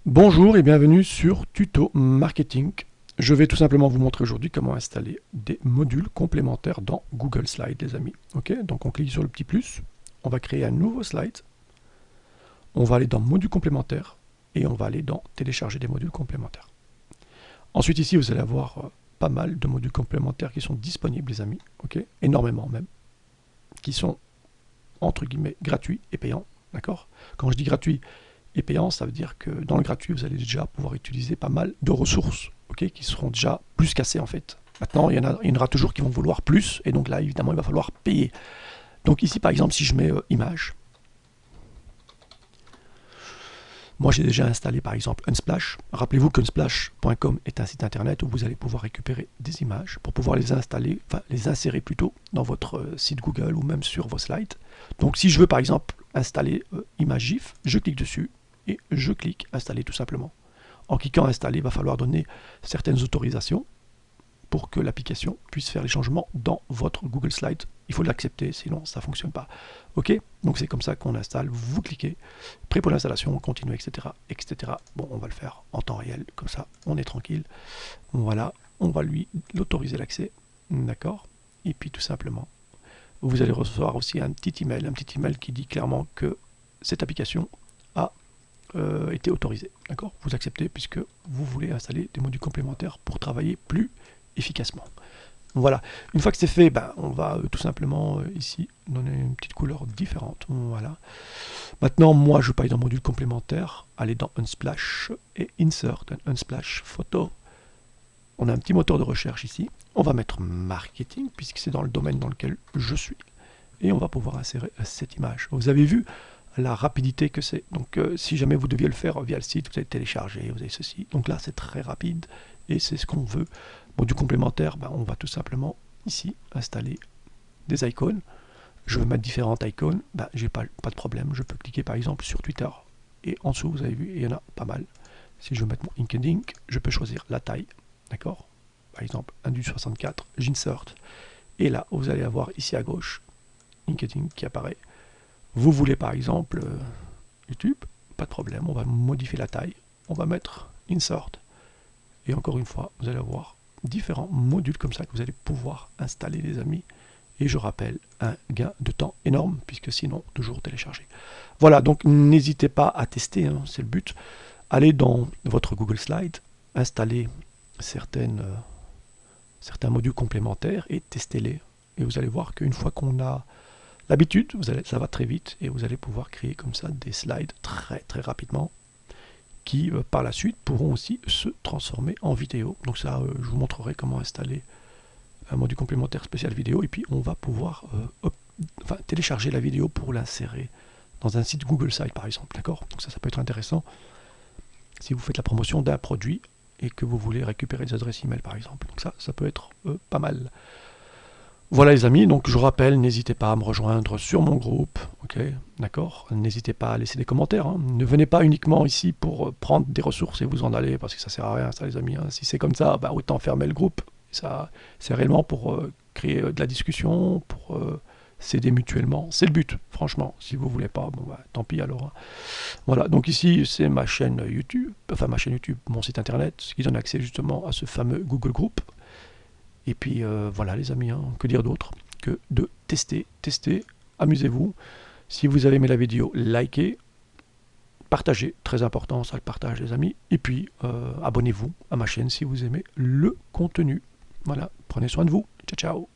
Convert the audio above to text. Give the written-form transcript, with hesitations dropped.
Bonjour et bienvenue sur Tuto Marketing. Je vais tout simplement vous montrer aujourd'hui comment installer des modules complémentaires dans Google Slides, les amis. Ok, donc on clique sur le petit plus, on va créer un nouveau slide, on va aller dans Modules complémentaires et on va aller dans Télécharger des modules complémentaires. Ensuite ici, vous allez avoir pas mal de modules complémentaires qui sont disponibles, les amis. Ok, énormément même, qui sont entre guillemets gratuits et payants. D'accord? Quand je dis gratuit et payant, ça veut dire que dans le gratuit, vous allez déjà pouvoir utiliser pas mal de ressources, ok, qui seront déjà plus qu'assez en fait. Maintenant, il y en aura toujours qui vont vouloir plus, et donc là, évidemment, il va falloir payer. Donc ici, par exemple, si je mets image, moi j'ai déjà installé par exemple Unsplash. Rappelez-vous qu'unsplash.com est un site internet où vous allez pouvoir récupérer des images pour pouvoir les installer, enfin les insérer plutôt dans votre site Google ou même sur vos slides. Donc si je veux par exemple installer image GIF, je clique dessus et je clique installer tout simplement. En cliquant installer, il va falloir donner certaines autorisations pour que l'application puisse faire les changements dans votre Google Slide. Il faut l'accepter, sinon ça ne fonctionne pas. Ok, donc c'est comme ça qu'on installe. Vous cliquez, prêt pour l'installation, on continue, etc., etc. Bon, on va le faire en temps réel, comme ça, on est tranquille. Voilà, on va lui l'autoriser l'accès, d'accord. Et puis tout simplement, vous allez recevoir aussi un petit email qui dit clairement que cette application a été autorisée, d'accord. Vous acceptez puisque vous voulez installer des modules complémentaires pour travailler plus efficacement. Voilà, une fois que c'est fait, ben, on va tout simplement ici donner une petite couleur différente. Voilà. Maintenant, moi, je passe dans module complémentaire, aller dans Unsplash et Insert Unsplash Photo. On a un petit moteur de recherche ici. On va mettre Marketing, puisque c'est dans le domaine dans lequel je suis. Et on va pouvoir insérer cette image. Vous avez vu la rapidité que c'est. Donc, si jamais vous deviez le faire via le site, vous allez télécharger, vous avez ceci. Donc là, c'est très rapide et c'est ce qu'on veut. Module complémentaire, ben, on va tout simplement ici installer des icônes. Je veux mettre différentes icônes, ben, j'ai pas de problème. Je peux cliquer par exemple sur Twitter et en dessous, vous avez vu, il y en a pas mal. Si je veux mettre mon LinkedIn, je peux choisir la taille, d'accord. Par exemple, 1,64, j'insert. Et là, vous allez avoir ici à gauche LinkedIn qui apparaît. Vous voulez par exemple YouTube, pas de problème, on va modifier la taille, on va mettre Insert. Et encore une fois, vous allez avoir différents modules comme ça que vous allez pouvoir installer, les amis. Et je rappelle, un gain de temps énorme, puisque sinon, toujours télécharger. Voilà, donc n'hésitez pas à tester, hein, c'est le but. Allez dans votre Google Slide, installez certains modules complémentaires et testez-les. Et vous allez voir qu'une fois qu'on a l'habitude, ça va très vite et vous allez pouvoir créer comme ça des slides très très rapidement qui par la suite pourront aussi se transformer en vidéo. Donc ça, je vous montrerai comment installer un module complémentaire spécial vidéo et puis on va pouvoir télécharger la vidéo pour l'insérer dans un site Google Site par exemple, d'accord. Donc ça peut être intéressant si vous faites la promotion d'un produit et que vous voulez récupérer des adresses email par exemple. Donc ça peut être pas mal. Voilà les amis, donc je rappelle, n'hésitez pas à me rejoindre sur mon groupe, ok, d'accord. N'hésitez pas à laisser des commentaires, hein. Ne venez pas uniquement ici pour prendre des ressources et vous en aller, parce que ça sert à rien ça les amis, hein. Si c'est comme ça, bah, autant fermer le groupe. Ça, c'est réellement pour créer de la discussion, pour s'aider mutuellement. C'est le but, franchement. Si vous voulez pas, bon bah, tant pis alors, hein. Voilà, donc ici c'est ma chaîne YouTube, mon site internet, ce qui donne accès justement à ce fameux Google Group. Et puis voilà les amis, hein, que dire d'autre que de tester, amusez-vous. Si vous avez aimé la vidéo, likez, partagez, très important ça le partage les amis. Et puis abonnez-vous à ma chaîne si vous aimez le contenu. Voilà, prenez soin de vous. Ciao ciao.